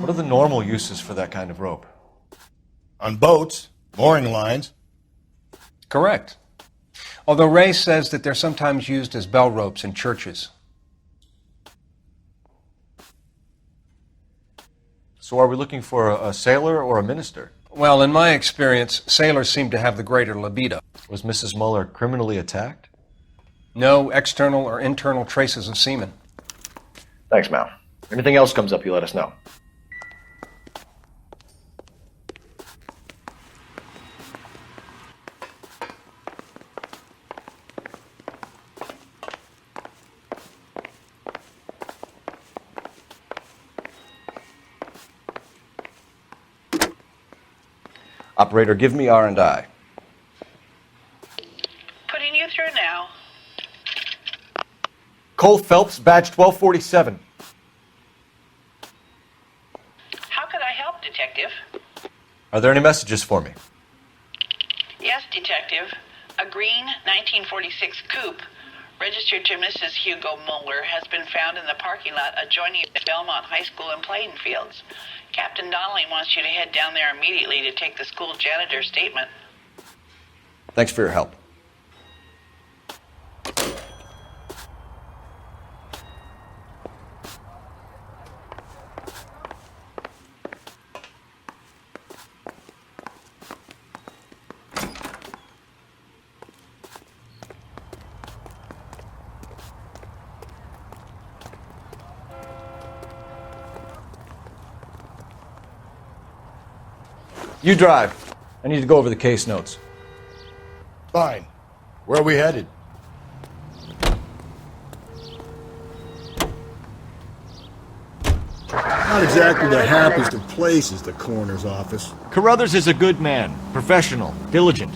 What are the normal uses for that kind of rope? On boats, mooring lines. Correct. Although Ray says that they're sometimes used as bell ropes in churches. So are we looking for a sailor or a minister? Well, in my experience, sailors seem to have the greater libido. Was Mrs. Muller criminally attacked? No external or internal traces of semen. Thanks, Mal. Anything else comes up, you let us know. Operator, give me R&I. Putting you through now. Cole Phelps, badge 1247. How could I help, Detective? Are there any messages for me? Yes, Detective. A green 1946 coupe, registered to Mrs. Hugo Muller, has been found in the parking lot adjoining the Belmont High School in playing fields. Captain Donnelly wants you to head down there immediately to take the school janitor's statement. Thanks for your help. You drive. I need to go over the case notes. Fine. Where are we headed? Not exactly the happiest of places, the coroner's office. Carruthers is a good man, professional, diligent.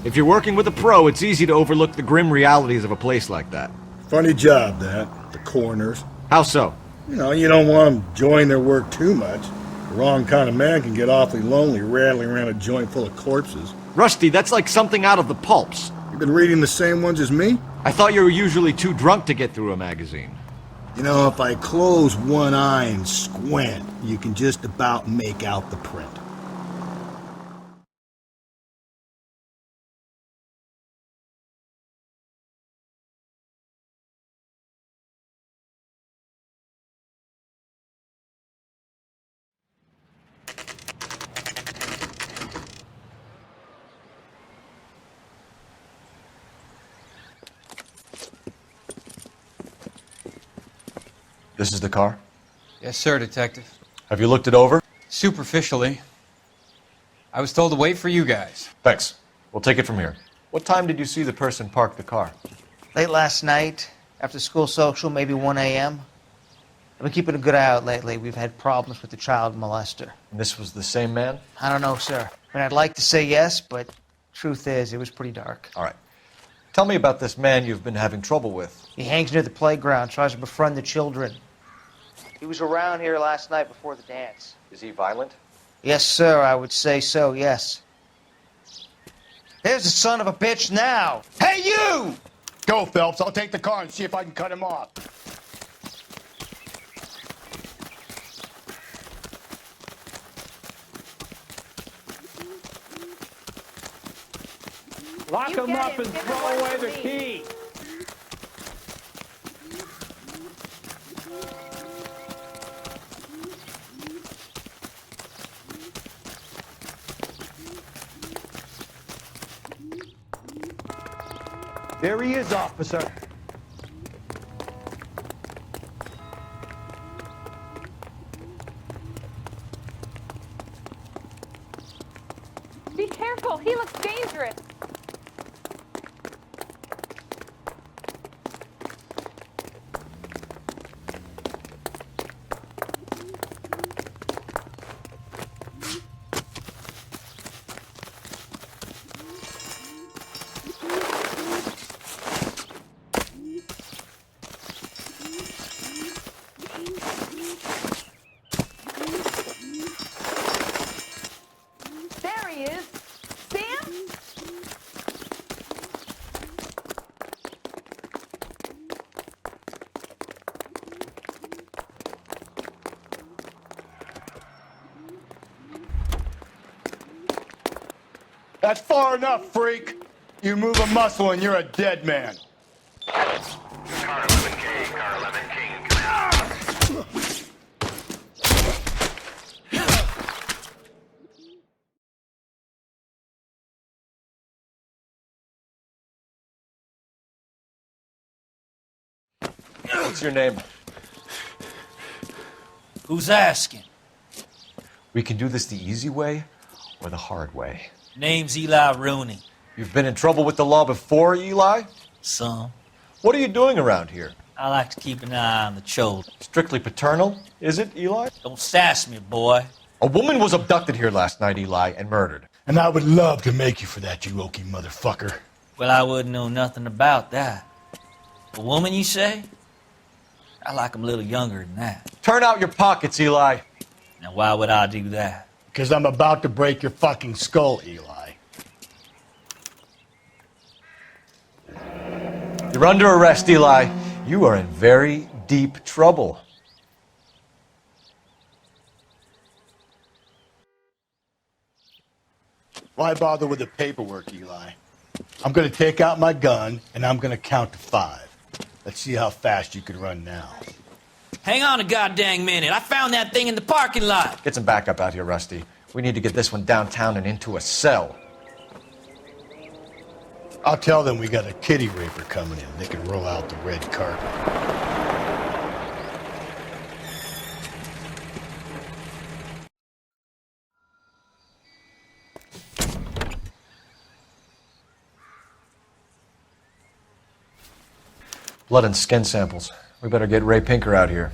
If you're working with a pro, it's easy to overlook the grim realities of a place like that. Funny job, that. The coroner's. How so? You know, you don't want them enjoying their work too much. The wrong kind of man can get awfully lonely rattling around a joint full of corpses. Rusty, that's like something out of the pulps. You've been reading the same ones as me? I thought you were usually too drunk to get through a magazine. You know, if I close one eye and squint, you can just about make out the print. This is the car? Yes, sir, Detective. Have you looked it over? Superficially. I was told to wait for you guys. Thanks. We'll take it from here. What time did you see the person park the car? Late last night, after school social, maybe 1 a.m. I've been keeping a good eye out lately. We've had problems with the child molester. And this was the same man? I don't know, sir. I mean, I'd like to say yes, but truth is, it was pretty dark. All right. Tell me about this man you've been having trouble with. He hangs near the playground, tries to befriend the children. He was around here last night before the dance. Is he violent? Yes, sir, I would say so, yes. There's the son of a bitch now! Hey, you! Go, Phelps. I'll take the car and see if I can cut him off. Lock him up and throw away the key. There he is, officer. Be careful, he looks dangerous. That's far enough, freak. You move a muscle and you're a dead man. Car 11K, Car 11 King, command. What's your name? Who's asking? We can do this the easy way or the hard way. Name's Eli Rooney. You've been in trouble with the law before, Eli? Some. What are you doing around here? I like to keep an eye on the children. Strictly paternal, is it, Eli? Don't sass me, boy. A woman was abducted here last night, Eli, and murdered. And I would love to make you for that, you oaky motherfucker. Well, I wouldn't know nothing about that. A woman, you say? I like 'em a little younger than that. Turn out your pockets, Eli. Now, why would I do that? Because I'm about to break your fucking skull, Eli. You're under arrest, Eli. You are in very deep trouble. Why bother with the paperwork, Eli? I'm going to take out my gun, and I'm going to count to 5. Let's see how fast you can run now. Hang on a goddamn minute. I found that thing in the parking lot. Get some backup out here, Rusty. We need to get this one downtown and into a cell. I'll tell them we got a kitty raper coming in. They can roll out the red carpet. Blood and skin samples. We better get Ray Pinker out here.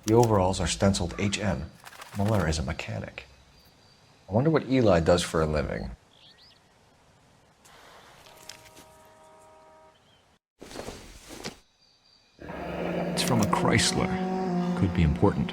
The overalls are stenciled HM. Muller is a mechanic. I wonder what Eli does for a living. It's from a Chrysler. Could be important.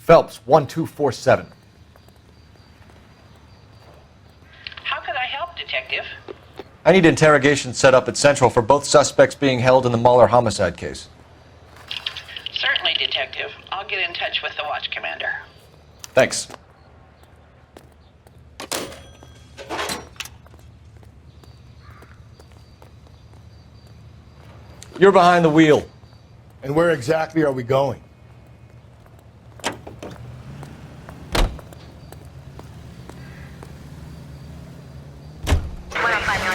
Phelps, 1247. How could I help, Detective? I need interrogation set up at Central for both suspects being held in the Muller homicide case. Certainly, Detective. I'll get in touch with the watch commander. Thanks. You're behind the wheel. And where exactly are we going?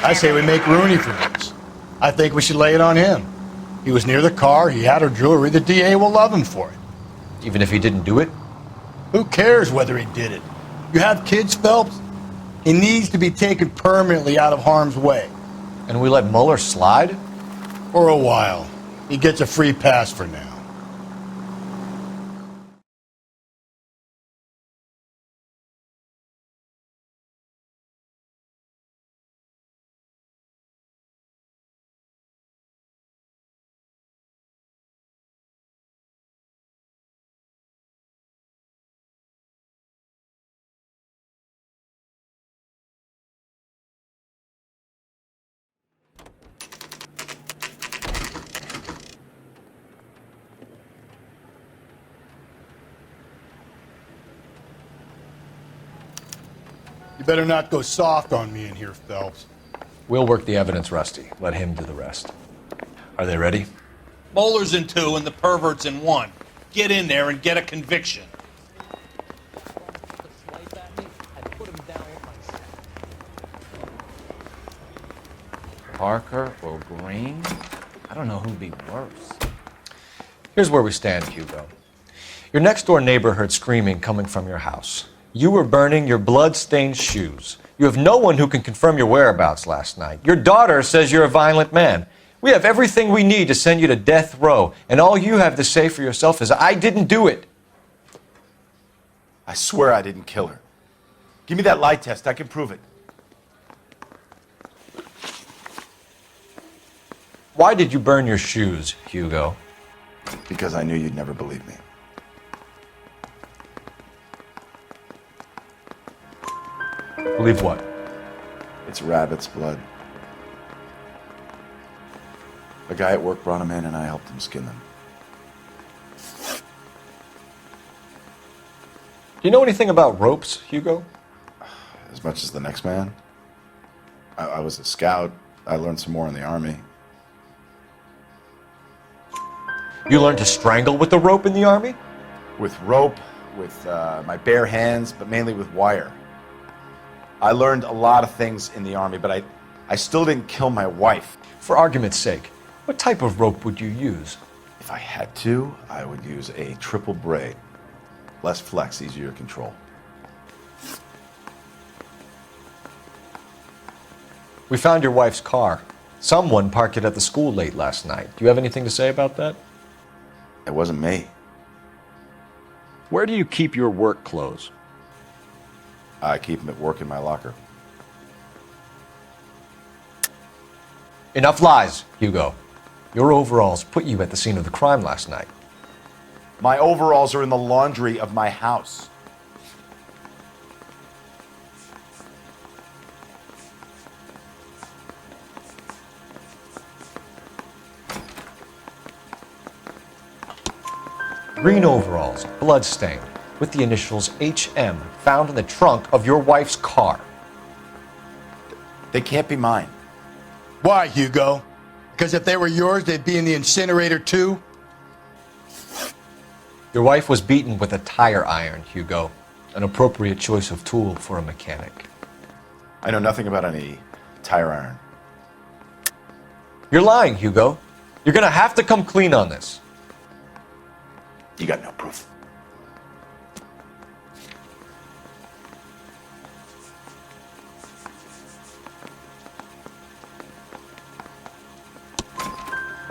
I say we make Rooney for this. I think we should lay it on him. He was near the car, he had her jewelry, the DA will love him for it. Even if he didn't do it? Who cares whether he did it? You have kids, Phelps? He needs to be taken permanently out of harm's way. And we let Muller slide? For a while. He gets a free pass for now. You better not go soft on me in here, Phelps. We'll work the evidence, Rusty. Let him do the rest. Are they ready? Bowler's in 2 and the pervert's in 1. Get in there and get a conviction. Parker or Green? I don't know who'd be worse. Here's where we stand, Hugo. Your next-door neighbor heard screaming coming from your house. You were burning your blood-stained shoes. You have no one who can confirm your whereabouts last night. Your daughter says you're a violent man. We have everything we need to send you to death row, and all you have to say for yourself is, I didn't do it. I swear I didn't kill her. Give me that lie test. I can prove it. Why did you burn your shoes, Hugo? Because I knew you'd never believe me. Believe what? It's rabbit's blood. A guy at work brought him in and I helped him skin them. Do you know anything about ropes, Hugo? As much as the next man. I was a scout. I learned some more in the army. You learned to strangle with the rope in the army? With rope, with my bare hands, but mainly with wire. I learned a lot of things in the army, but I still didn't kill my wife. For argument's sake, what type of rope would you use? If I had to, I would use a triple braid. Less flex, easier to control. We found your wife's car. Someone parked it at the school late last night. Do you have anything to say about that? It wasn't me. Where do you keep your work clothes? I keep them at work in my locker. Enough lies, Hugo. Your overalls put you at the scene of the crime last night. My overalls are in the laundry of my house. Green overalls, blood-stained, with the initials HM found in the trunk of your wife's car. They can't be mine. Why, Hugo? Because if they were yours, they'd be in the incinerator too? Your wife was beaten with a tire iron, Hugo. An appropriate choice of tool for a mechanic. I know nothing about any tire iron. You're lying, Hugo. You're gonna have to come clean on this. You got no proof.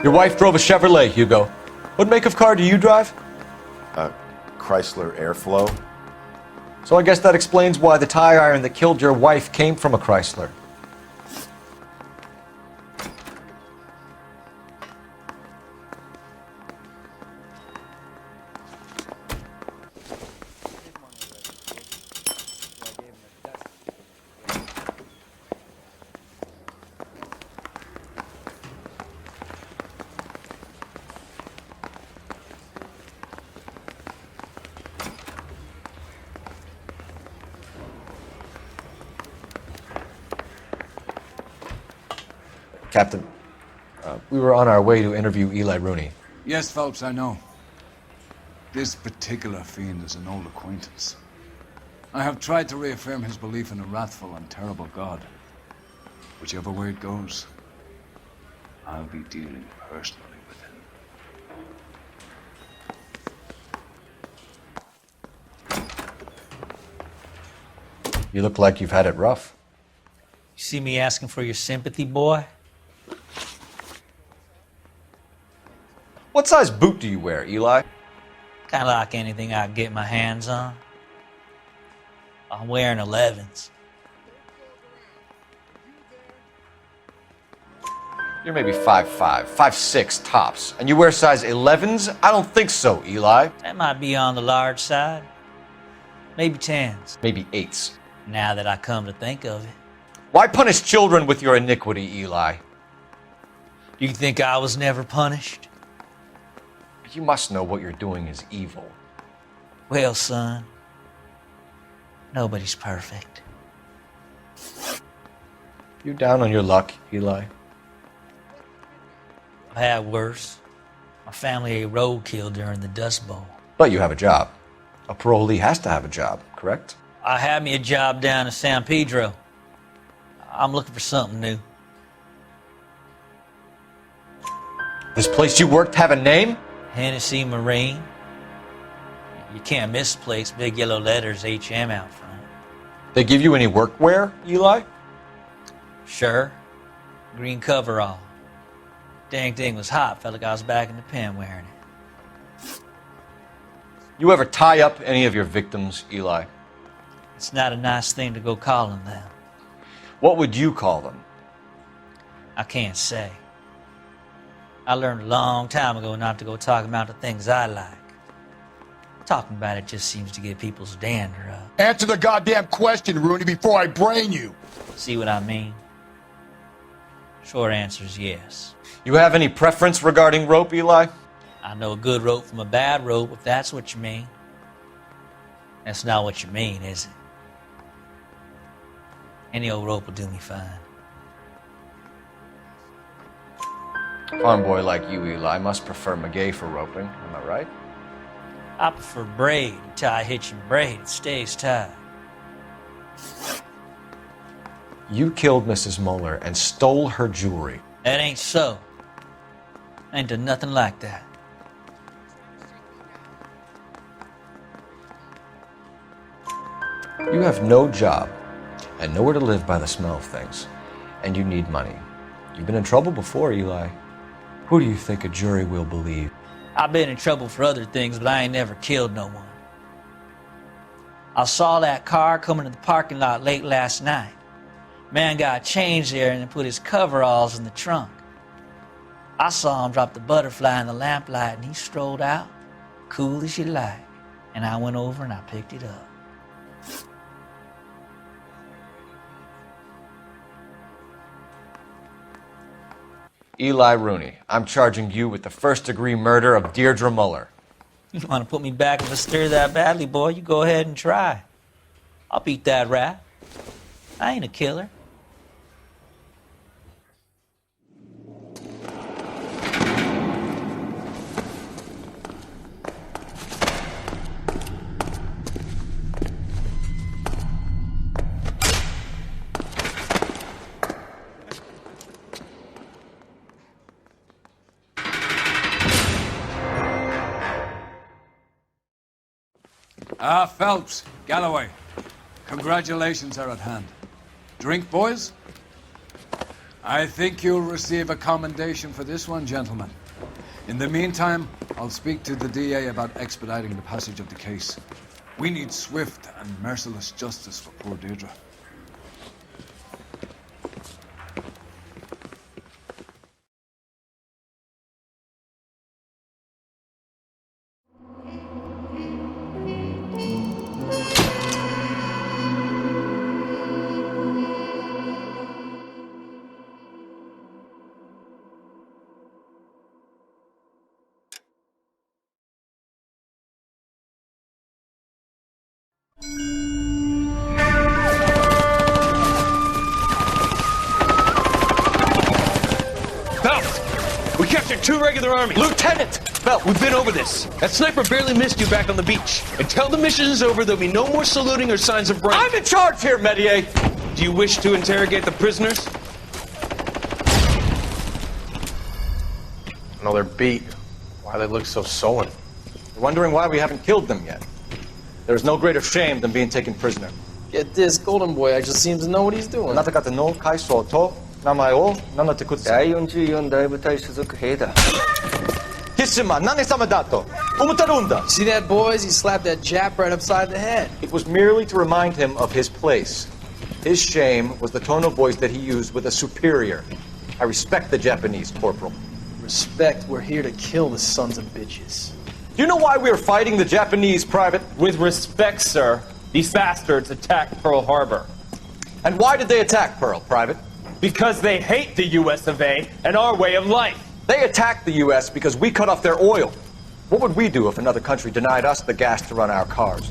Your wife drove a Chevrolet, Hugo. What make of car do you drive? Chrysler Airflow. So I guess that explains why the tire iron that killed your wife came from a Chrysler. Captain, we were on our way to interview Eli Rooney. Yes, Phelps, I know. This particular fiend is an old acquaintance. I have tried to reaffirm his belief in a wrathful and terrible God. Whichever way it goes, I'll be dealing personally with him. You look like you've had it rough. You see me asking for your sympathy, boy? What size boot do you wear, Eli? Kind of like anything I can get my hands on. I'm wearing 11s. You're maybe 5'5", 5'6" tops, and you wear size 11s? I don't think so, Eli. That might be on the large side. Maybe 10s. Maybe 8s. Now that I come to think of it. Why punish children with your iniquity, Eli? You think I was never punished? You must know what you're doing is evil. Well, son, nobody's perfect. You down on your luck, Eli? I've had worse. My family ate roadkill during the Dust Bowl. But you have a job. A parolee has to have a job, correct? I had me a job down in San Pedro. I'm looking for something new. This place you worked have a name? Hennessy Marine. You can't misplace big yellow letters HM out front. They give you any workwear, Eli? Sure. Green coverall. Dang thing was hot. Felt like I was back in the pen wearing it. You ever tie up any of your victims, Eli? It's not a nice thing to go calling them. What would you call them? I can't say. I learned a long time ago not to go talking about the things I like. Talking about it just seems to get people's dander up. Answer the goddamn question, Rooney, before I brain you. See what I mean? Short answer is yes. You have any preference regarding rope, Eli? I know a good rope from a bad rope, if that's what you mean. That's not what you mean, is it? Any old rope will do me fine. Farm boy like you, Eli, must prefer Magay for roping. Am I right? I prefer braid. Until I hitch and braid, it stays tied. You killed Mrs. Muller and stole her jewelry. That ain't so. I ain't done nothing like that. You have no job and nowhere to live by the smell of things, and you need money. You've been in trouble before, Eli. Who do you think a jury will believe? I've been in trouble for other things, but I ain't never killed no one. I saw that car coming to the parking lot late last night. Man got changed there and then put his coveralls in the trunk. I saw him drop the butterfly in the lamplight and he strolled out, cool as you like. And I went over and I picked it up. Eli Rooney, I'm charging you with the first-degree murder of Deirdre Muller. You want to put me back in the stir that badly, boy? You go ahead and try. I'll beat that rap. I ain't a killer. Phelps, Galloway, congratulations are at hand. Drink, boys? I think you'll receive a commendation for this one, gentlemen. In the meantime, I'll speak to the DA about expediting the passage of the case. We need swift and merciless justice for poor Deirdre. We captured 2 regular armies. Lieutenant! Belt, we've been over this. That sniper barely missed you back on the beach. Until the mission is over, there'll be no more saluting or signs of break. I'm in charge here, Medier! Do you wish to interrogate the prisoners? No, they're beat. Why they look so sullen? You're wondering why we haven't killed them yet. There's no greater shame than being taken prisoner. Get this, Golden Boy actually seems to know what he's doing. See that, boys? He slapped that Jap right upside the head. It was merely to remind him of his place. His shame was the tone of voice that he used with a superior. I respect the Japanese, Corporal. Respect, we're here to kill the sons of bitches. Do you know why we are fighting the Japanese, Private? With respect, sir, these bastards attacked Pearl Harbor. And why did they attack Pearl, Private? Because they hate the US of A and our way of life. They attacked the US because we cut off their oil. What would we do if another country denied us the gas to run our cars?